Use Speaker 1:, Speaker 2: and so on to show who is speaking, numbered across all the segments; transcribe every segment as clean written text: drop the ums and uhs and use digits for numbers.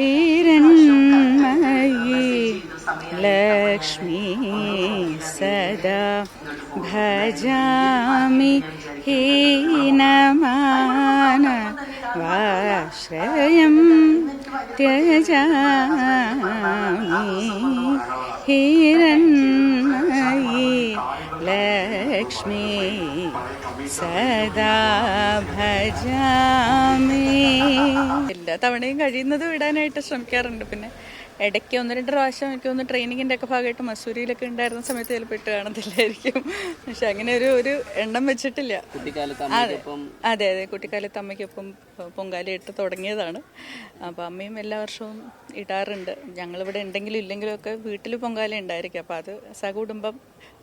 Speaker 1: हिरण्मयी लक्ष्मी सदा भजामि हीनमानवाश्रयं त्यजामि हिरण्मयी लक्ष्मी സദാ ഭജാമി. എല്ലാ തവണയും കഴിയുന്നത് വിടാനായിട്ട് ശ്രമിക്കാറുണ്ട്. പിന്നെ ഇടയ്ക്ക് 1-2 പ്രാവശ്യം എനിക്ക് ഒന്ന് ട്രെയിനിങ്ങിൻ്റെ ഒക്കെ ഭാഗമായിട്ട് മസൂരിയിലൊക്കെ ഉണ്ടായിരുന്ന സമയത്ത് ചിലപ്പോൾ ഇട്ട് കാണത്തില്ലായിരിക്കും. പക്ഷെ അങ്ങനെ ഒരു എണ്ണം വെച്ചിട്ടില്ല. അതെ അതെ കുട്ടിക്കാലത്ത് അമ്മയ്ക്കൊപ്പം പൊങ്കാല ഇട്ട് തുടങ്ങിയതാണ്. അപ്പോൾ അമ്മയും എല്ലാ വർഷവും ഇടാറുണ്ട്. ഞങ്ങളിവിടെ ഉണ്ടെങ്കിലും ഇല്ലെങ്കിലും ഒക്കെ വീട്ടിൽ പൊങ്കാല ഉണ്ടായിരിക്കും. അപ്പോൾ അത് സകുടുംബം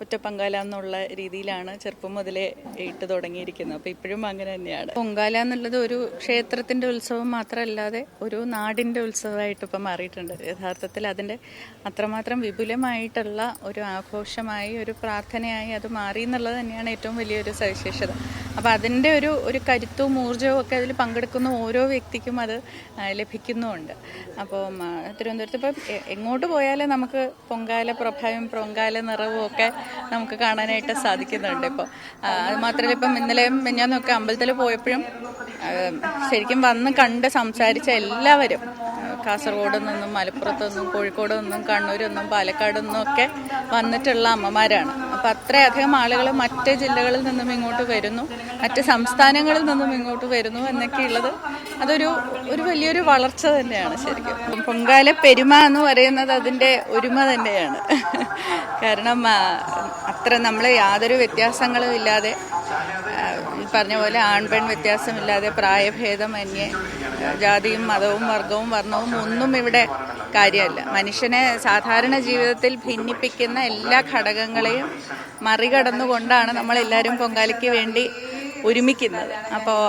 Speaker 1: ഒറ്റ പൊങ്കാല എന്നുള്ള രീതിയിലാണ് ചെറുപ്പം മുതലേ ഇട്ട് തുടങ്ങിയിരിക്കുന്നത്. അപ്പോൾ ഇപ്പോഴും അങ്ങനെ തന്നെയാണ്. പൊങ്കാല എന്നുള്ളത് ഒരു ക്ഷേത്രത്തിൻ്റെ ഉത്സവം മാത്രമല്ലാതെ ഒരു നാടിൻ്റെ ഉത്സവമായിട്ട് ഇപ്പം മാറിയിട്ടുണ്ട്. യഥാർത്ഥത്തിൽ അതിൻ്റെ അത്രമാത്രം വിപുലമായിട്ടുള്ള ഒരു ആഘോഷമായി ഒരു പ്രാർത്ഥനയായി അത് മാറി എന്നുള്ളത് തന്നെയാണ് ഏറ്റവും വലിയൊരു സവിശേഷത. അപ്പോൾ അതിൻ്റെ ഒരു കരുത്തും ഊർജ്ജവും ഒക്കെ അതിൽ പങ്കെടുക്കുന്ന ഓരോ വ്യക്തിക്കും അത് ലഭിക്കുന്നുമുണ്ട്. അപ്പോൾ തിരുവനന്തപുരത്ത് ഇപ്പം എങ്ങോട്ട് പോയാലും നമുക്ക് പൊങ്കാല പ്രഭയും പൊങ്കാല നിറവും ഒക്കെ നമുക്ക് കാണാനായിട്ട് സാധിക്കുന്നുണ്ട്. ഇപ്പോൾ അത് മാത്രമല്ല, ഇപ്പം ഇന്നലെയും മിനിഞ്ഞാന്നൊക്കെ അമ്പലത്തിൽ പോയപ്പോഴും ശരിക്കും വന്ന് കണ്ട് സംസാരിച്ച എല്ലാവരും കാസർഗോഡ് നിന്നും മലപ്പുറത്തു നിന്നും കോഴിക്കോട് നിന്നും കണ്ണൂരിൽ നിന്നും പാലക്കാട് നിന്നും ഒക്കെ വന്നിട്ടുള്ള അമ്മമാരാണ്. അപ്പം അത്രയധികം ആളുകൾ മറ്റ് ജില്ലകളിൽ നിന്നും ഇങ്ങോട്ട് വരുന്നു, മറ്റ് സംസ്ഥാനങ്ങളിൽ നിന്നും ഇങ്ങോട്ട് വരുന്നു എന്നൊക്കെ ഉള്ളത് അതൊരു വലിയൊരു വളർച്ച തന്നെയാണ് ശരിക്കും. പൊങ്കാല പെരുമ എന്ന് പറയുന്നത് അതിൻ്റെ ഒരുമ തന്നെയാണ്. കാരണം അത്ര നമ്മൾ യാതൊരു വ്യത്യാസങ്ങളും ഇല്ലാതെ, പറഞ്ഞ പോലെ ആൺപെൺ വ്യത്യാസമില്ലാതെ, പ്രായഭേദമന്യേ, ജാതിയും മതവും വർഗവും വർണ്ണവും ഒന്നും ഇവിടെ കാര്യമല്ല. മനുഷ്യനെ സാധാരണ ജീവിതത്തിൽ ഭിന്നിപ്പിക്കുന്ന എല്ലാ ഘടകങ്ങളെയും മറികടന്നുകൊണ്ടാണ് നമ്മളെല്ലാവരും പൊങ്കാലയ്ക്ക് വേണ്ടി ഒരുമിക്കുന്നത്. അപ്പോൾ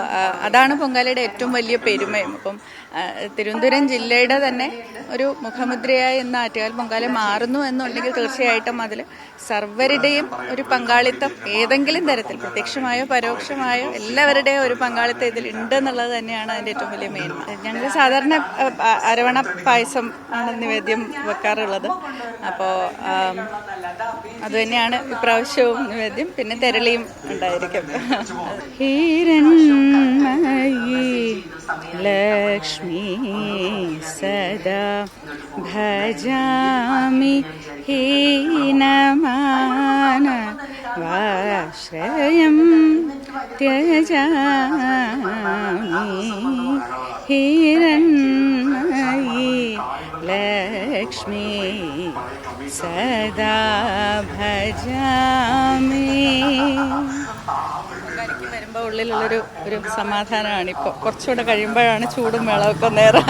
Speaker 1: അതാണ് പൊങ്കാലയുടെ ഏറ്റവും വലിയ പെരുമയും. അപ്പം തിരുവനന്തപുരം ജില്ലയുടെ തന്നെ ഒരു മുഖമുദ്രയായി ഇന്ന് ആറ്റുകാൽ പൊങ്കാല മാറുന്നു എന്നുണ്ടെങ്കിൽ തീർച്ചയായിട്ടും അതിൽ സർവരുടെയും ഒരു പങ്കാളിത്തം ഏതെങ്കിലും തരത്തിൽ പ്രത്യക്ഷമായോ പരോക്ഷമായോ എല്ലാവരുടെയും ഒരു പങ്കാളിത്തം ഇതിൽ ഉണ്ട് എന്നുള്ളത് തന്നെയാണ് അതിൻ്റെ ഏറ്റവും വലിയ മേന്മ. ഞങ്ങൾ സാധാരണ അരവണ പായസം ആണ് നിവേദ്യം വെക്കാറുള്ളത്. അപ്പോൾ അതുതന്നെയാണ് ഇപ്രാവശ്യവും നിവേദ്യം. പിന്നെ തെരളിയും ഉണ്ടായിരിക്കും. ഹിരണ്മയീ ലക്ഷ്മീ സദാ ഭജാമി ഹീനമാനവാശ്രയം ത്യജാമി ഹിരണ്മയീ ലക്ഷ്മീ സദാ ഭജാമി. പൊങ്കാലയ്ക്ക് വരുമ്പോൾ ഉള്ളിലുള്ളൊരു സമാധാനമാണ്. ഇപ്പോൾ കുറച്ചുകൂടെ കഴിയുമ്പോഴാണ് ചൂടും മേളമൊക്കെ നേരം.